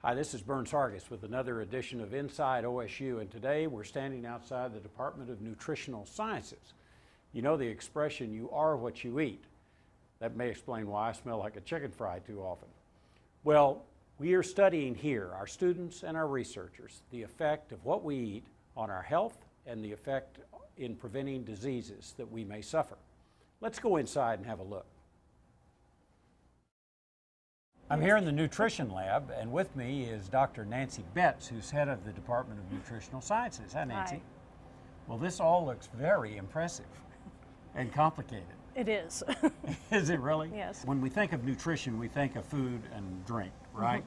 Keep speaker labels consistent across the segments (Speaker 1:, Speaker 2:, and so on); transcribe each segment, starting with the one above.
Speaker 1: Hi, this is Burns Hargis with another edition of Inside OSU, and today we're standing outside the Department of Nutritional Sciences. You know the expression, you are what you eat. That may explain why I smell like a chicken fry too often. Well, we are studying here, our students and our researchers, the effect of what we eat on our health and the effect in preventing diseases that we may suffer. Let's go inside and have a look. I'm here in the nutrition lab, and with me is Dr. Nancy Betts, who's head of the Department of Nutritional Sciences. Hi, Nancy.
Speaker 2: Hi.
Speaker 1: Well, this all looks very impressive and complicated.
Speaker 2: It is.
Speaker 1: Is it really?
Speaker 2: Yes.
Speaker 1: When we think of nutrition, we think of food and drink, right?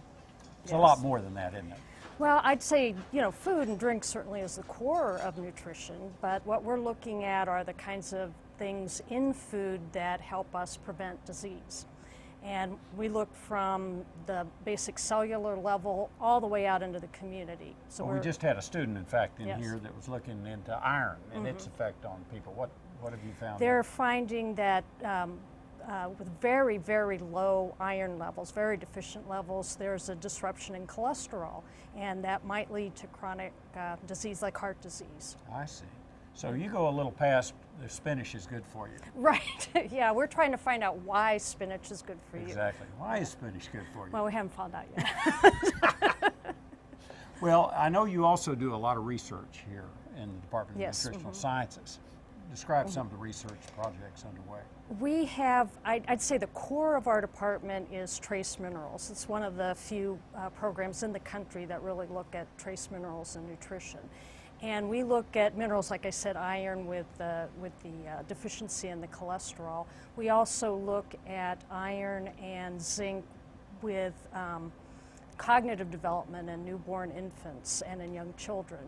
Speaker 1: It's a
Speaker 2: Yes.
Speaker 1: lot more than that, isn't it?
Speaker 2: Well, I'd say, food and drink certainly is the core of nutrition, but what we're looking at are the kinds of things in food that help us prevent disease. And we look from the basic cellular level all the way out into the community. So
Speaker 1: Well, we just had a student, in fact, in
Speaker 2: Yes.
Speaker 1: here that was looking into iron and its effect on people. What have you found?
Speaker 2: they're finding that with very, very low iron levels, very deficient levels, there's a disruption in cholesterol, and that might lead to chronic disease like heart disease.
Speaker 1: I see. So you go a little past the spinach is good for you.
Speaker 2: Right, yeah, we're trying to find out why spinach is good for you.
Speaker 1: Exactly. Why is spinach good for you?
Speaker 2: Well, we haven't found out yet.
Speaker 1: Well, I know you also do a lot of research here in the Department of
Speaker 2: Yes,
Speaker 1: Nutritional Sciences. Describe some of the research projects underway.
Speaker 2: We have, I'd say the core of our department is trace minerals. It's one of the few programs in the country that really look at trace minerals in nutrition. And we look at minerals, like I said, iron with the deficiency in the cholesterol. We also look at iron and zinc with cognitive development in newborn infants and in young children.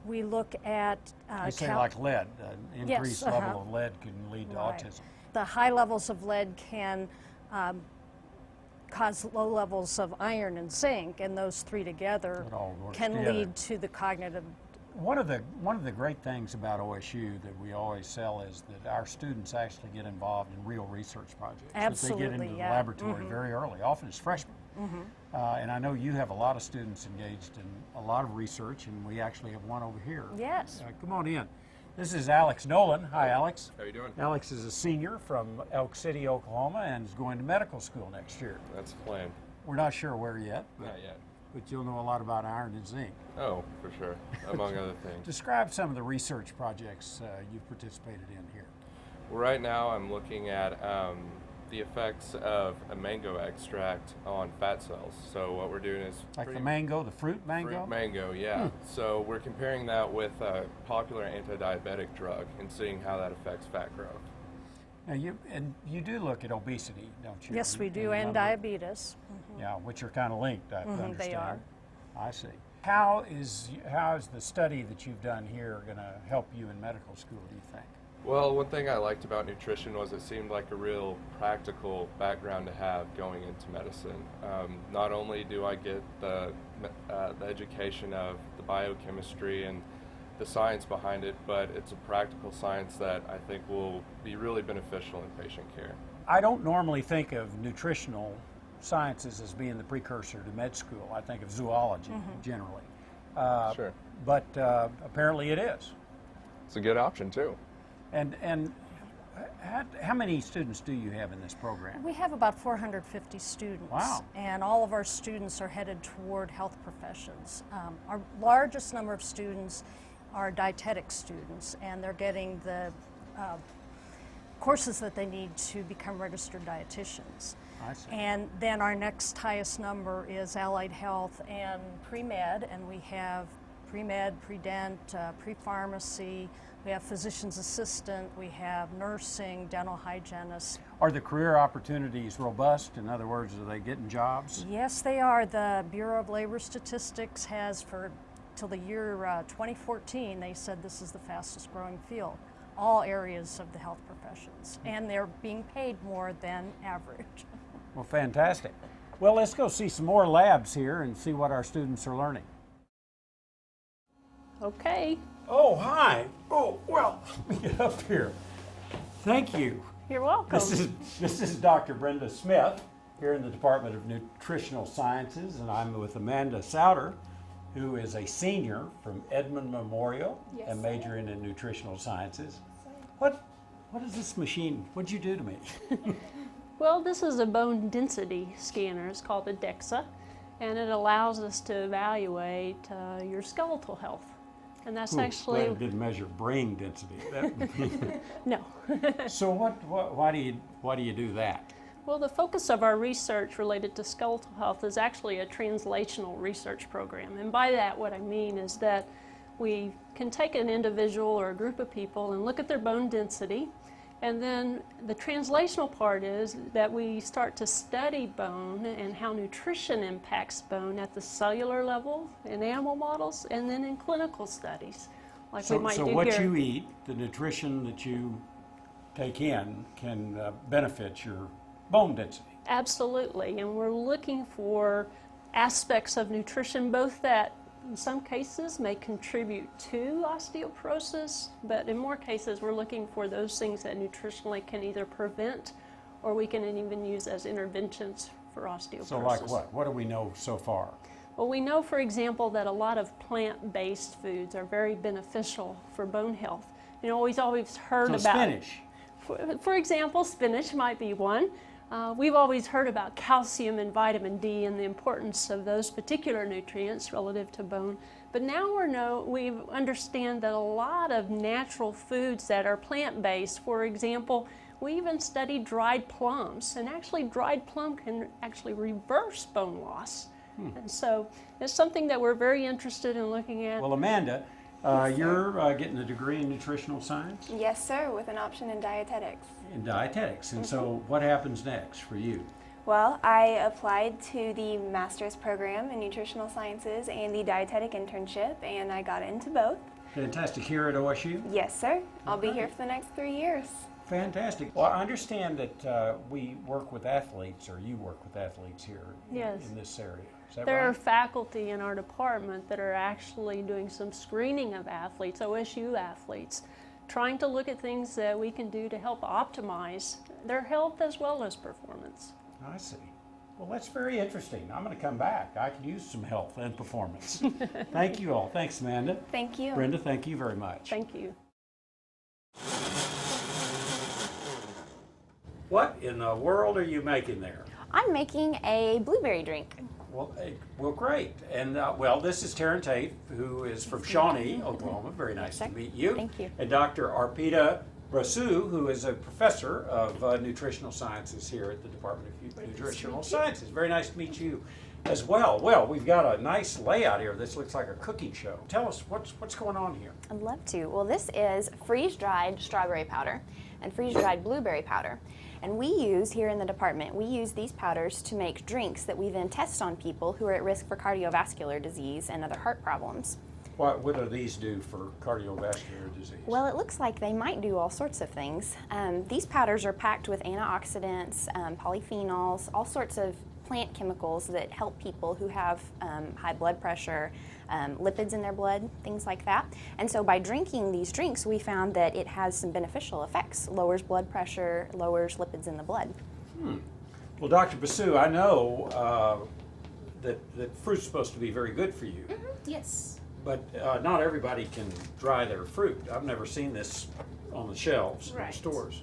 Speaker 2: We look at
Speaker 1: You say like lead, an increased
Speaker 2: Yes,
Speaker 1: level of lead can lead to
Speaker 2: Right.
Speaker 1: autism.
Speaker 2: The high levels of lead can cause low levels of iron and zinc, and those three together
Speaker 1: It all works
Speaker 2: can
Speaker 1: together.
Speaker 2: lead to the cognitive.
Speaker 1: One of the great things about OSU that we always sell is that our students actually get involved in real research projects. That they get
Speaker 2: Absolutely,
Speaker 1: into the
Speaker 2: yeah.
Speaker 1: laboratory very early, often as freshmen. And I know you have a lot of students engaged in a lot of research, and we actually have one over here.
Speaker 2: Yes.
Speaker 1: Come on in. This is Alex Nolan. Hi, Alex.
Speaker 3: How you doing?
Speaker 1: Alex is a senior from Elk City, Oklahoma, and is going to medical school next year.
Speaker 3: That's the plan.
Speaker 1: We're not sure where yet,
Speaker 3: Not yet.
Speaker 1: but you'll know a lot about iron and zinc.
Speaker 3: Oh, for sure. Among other things.
Speaker 1: Describe some of the research projects you've participated in here.
Speaker 3: Well, right now I'm looking at the effects of a mango extract on fat cells. So what we're doing is
Speaker 1: Like the mango, the fruit mango?
Speaker 3: Fruit mango, yeah. So we're comparing that with a popular anti-diabetic drug and seeing how that affects fat growth.
Speaker 1: Now you do look at obesity, don't you?
Speaker 2: Yes, we do,
Speaker 1: a
Speaker 2: and
Speaker 1: number-
Speaker 2: diabetes.
Speaker 1: Yeah, which are kind of linked, I understand.
Speaker 2: they are.
Speaker 1: I see. How is the study that you've done here going to help you in medical school, do you think?
Speaker 3: Well, one thing I liked about nutrition was it seemed like a real practical background to have going into medicine. Not only do I get the education of the biochemistry and the science behind it, but it's a practical science that I think will be really beneficial in patient care.
Speaker 1: I don't normally think of nutritional sciences as being the precursor to med school. I think of zoology generally.
Speaker 3: Sure.
Speaker 1: But apparently it is.
Speaker 3: It's a good option too.
Speaker 1: And how many students do you have in this program?
Speaker 2: We have about 450 students.
Speaker 1: Wow.
Speaker 2: And all of our students are headed toward health professions. Our largest number of students are dietetic students, and they're getting the courses that they need to become registered dietitians.
Speaker 1: I see.
Speaker 2: And then our next highest number is allied health and pre-med, and we have pre-med, pre-dent, pre-pharmacy, we have physician's assistant, we have nursing, dental hygienists.
Speaker 1: Are the career opportunities robust? In other words, are they getting jobs?
Speaker 2: Yes, they are. The Bureau of Labor Statistics has till the year 2014, they said this is the fastest growing field, all areas of the health professions, and they're being paid more than average.
Speaker 1: Well, fantastic. Well, let's go see some more labs here and see what our students are learning.
Speaker 2: Okay.
Speaker 1: Oh, hi. Oh, well, let me get up here. Thank you.
Speaker 2: You're welcome.
Speaker 1: This is Dr. Brenda Smith. here in the Department of Nutritional Sciences, and I'm with Amanda Souter, who is a senior from Edmond Memorial and majoring in nutritional sciences. What is this machine? What'd you do to me?
Speaker 4: Well, this is a bone density scanner. It's called a DEXA, and it allows us to evaluate your skeletal health. And that's actually...
Speaker 1: Glad it didn't measure brain density.
Speaker 4: No.
Speaker 1: So why do you do that?
Speaker 4: Well, the focus of our research related to skeletal health is actually a translational research program. And by that, what I mean is that we can take an individual or a group of people and look at their bone density. And then the translational part is that we start to study bone and how nutrition impacts bone at the cellular level in animal models and then in clinical studies. Like we might
Speaker 1: So
Speaker 4: do
Speaker 1: what
Speaker 4: here.
Speaker 1: you eat, the nutrition that you take in can benefit your bone density.
Speaker 4: Absolutely, and we're looking for aspects of nutrition, both that in some cases may contribute to osteoporosis, but in more cases we're looking for those things that nutritionally can either prevent or we can even use as interventions for osteoporosis.
Speaker 1: So like what? What do we know so far?
Speaker 4: Well, we know, for example, that a lot of plant-based foods are very beneficial for bone health. You know, we've always heard about
Speaker 1: spinach.
Speaker 4: For example, spinach might be one. We've always heard about calcium and vitamin D and the importance of those particular nutrients relative to bone. But now we understand that a lot of natural foods that are plant-based, for example, we even studied dried plums, and actually dried plum can actually reverse bone loss. And so it's something that we're very interested in looking at.
Speaker 1: Well, Amanda, you're getting a degree in nutritional science?
Speaker 5: Yes, sir, with an option in dietetics.
Speaker 1: In dietetics. And so what happens next for you?
Speaker 5: Well, I applied to the master's program in nutritional sciences and the dietetic internship, and I got into both.
Speaker 1: Fantastic. Here at OSU?
Speaker 5: Yes, sir. I'll be
Speaker 1: Okay.
Speaker 5: here for the next 3 years.
Speaker 1: Fantastic. Well, I understand that we work with athletes, or you work with athletes here
Speaker 4: Yes.
Speaker 1: in this area. Is that
Speaker 4: There are
Speaker 1: right?
Speaker 4: faculty in our department that are actually doing some screening of athletes, OSU athletes, trying to look at things that we can do to help optimize their health as well as performance.
Speaker 1: I see. Well, that's very interesting. I'm going to come back. I could use some health and performance. Thank you all. Thanks, Amanda.
Speaker 5: Thank you.
Speaker 1: Brenda, thank you very much.
Speaker 4: Thank you.
Speaker 1: What in the world are you making there?
Speaker 6: I'm making a blueberry drink.
Speaker 1: Well, great. And well, this is Taryn Tate, who is from Shawnee, Oklahoma. Very nice to meet you.
Speaker 6: Thank you.
Speaker 1: And Dr. Arpita Brasu, who is a professor of nutritional sciences here at the Department of Nutritional Sciences. Very nice to meet you as well. Well, we've got a nice layout here. This looks like a cooking show. Tell us what's going on here.
Speaker 6: I'd love to. Well, this is freeze-dried strawberry powder and freeze-dried blueberry powder. And we use, here in the department, we use these powders to make drinks that we then test on people who are at risk for cardiovascular disease and other heart problems.
Speaker 1: What do these do for cardiovascular disease?
Speaker 6: Well, it looks like they might do all sorts of things. These powders are packed with antioxidants, polyphenols, all sorts of plant chemicals that help people who have high blood pressure, lipids in their blood, things like that. And so by drinking these drinks, we found that it has some beneficial effects, lowers blood pressure, lowers lipids in the blood.
Speaker 1: Well, Dr. Basu, I know that fruit's supposed to be very good for you.
Speaker 7: Yes.
Speaker 1: But not everybody can dry their fruit. I've never seen this on the shelves in
Speaker 7: Right.
Speaker 1: stores.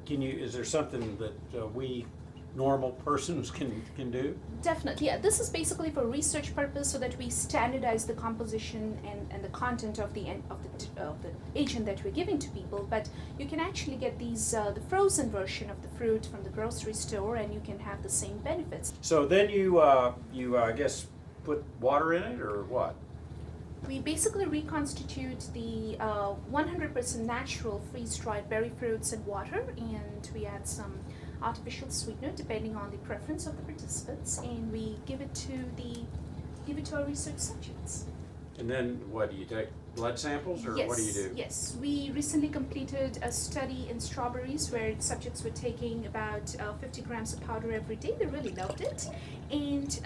Speaker 1: Is there something that we normal persons can do?
Speaker 7: Definitely. Yeah, this is basically for research purpose so that we standardize the composition and the content of the agent that we're giving to people. But you can actually get these the frozen version of the fruit from the grocery store, and you can have the same benefits.
Speaker 1: So then you I guess put water in it, or what?
Speaker 7: We basically reconstitute the 100% natural freeze-dried berry fruits in water, and we add some artificial sweetener depending on the preference of the participants, and we give it to our research subjects.
Speaker 1: And then what do you take? Blood samples, or
Speaker 7: Yes,
Speaker 1: what do you do?
Speaker 7: Yes, we recently completed a study in strawberries where subjects were taking about 50 grams of powder every day. They really loved it. And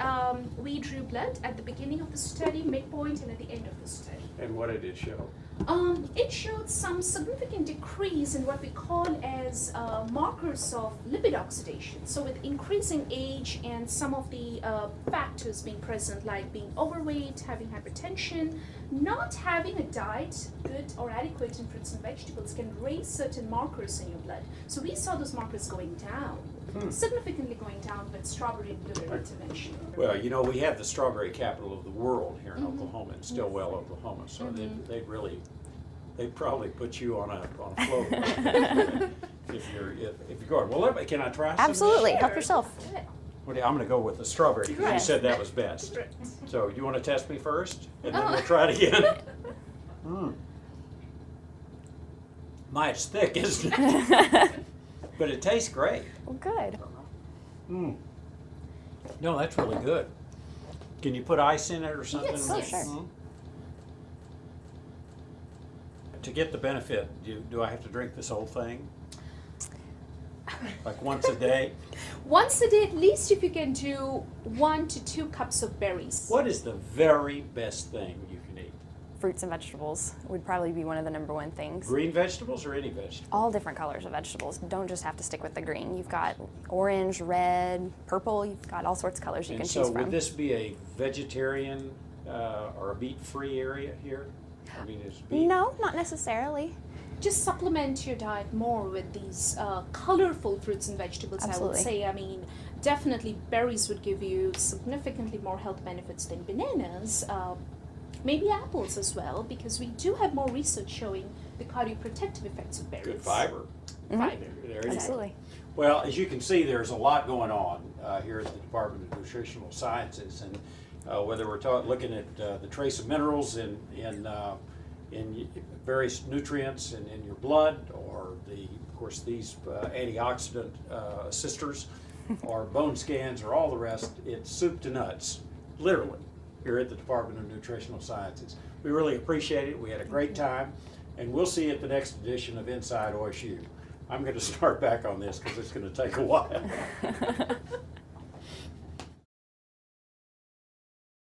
Speaker 7: we drew blood at the beginning of the study, midpoint, and at the end of the study.
Speaker 1: And what did it show?
Speaker 7: It showed some significant decrease in what we call as markers of lipid oxidation. So with increasing age and some of the factors being present, like being overweight, having hypertension, not having a diet good or adequate in fruits and vegetables can raise certain markers in your blood. So we saw those markers going down, significantly going down with strawberry and blueberry intervention.
Speaker 1: Well, you know, we have the strawberry capital of the world here in Oklahoma, in Stillwell, Oklahoma. So they'd probably put you on a float if you're going. Well, can I try some?
Speaker 6: Absolutely. Help yourself.
Speaker 1: Well, I'm going to go with the strawberry because you
Speaker 7: Right.
Speaker 1: said that was best.
Speaker 7: Right.
Speaker 1: So you want to test me first, and then we'll try it again. My, it's thick, isn't it? But it tastes great.
Speaker 6: Well, good.
Speaker 1: No, that's really good. Can you put ice in it or something?
Speaker 7: Yes,
Speaker 6: Oh, sure.
Speaker 1: To get the benefit, do I have to drink this whole thing? Like once a day?
Speaker 7: Once a day, at least, if you can do 1 to 2 cups of berries.
Speaker 1: What is the very best thing you can eat?
Speaker 6: Fruits and vegetables would probably be one of the #1 things.
Speaker 1: Green vegetables or any vegetable?
Speaker 6: All different colors of vegetables. Don't just have to stick with the green. You've got orange, red, purple. You've got all sorts of colors you
Speaker 1: And
Speaker 6: can
Speaker 1: so
Speaker 6: choose from.
Speaker 1: would this be a vegetarian or a beet-free area here? I mean, is beet?
Speaker 6: No, not necessarily.
Speaker 7: Just supplement your diet more with these colorful fruits and vegetables,
Speaker 6: Absolutely.
Speaker 7: I would say. I mean, definitely berries would give you significantly more health benefits than bananas. Maybe apples as well, because we do have more research showing the cardioprotective effects of berries.
Speaker 1: Good fiber.
Speaker 7: Fiber.
Speaker 1: There you go.
Speaker 6: Absolutely.
Speaker 1: Well, as you can see, there's a lot going on here at the Department of Nutritional Sciences, and whether we're looking at the trace of minerals in various nutrients in your blood, or of course these antioxidant assisters, or bone scans, or all the rest, it's soup to nuts, literally, here at the Department of Nutritional Sciences. We really appreciate it. We had a great time, and we'll see you at the next edition of Inside OSU. I'm going to start back on this because it's going to take a while.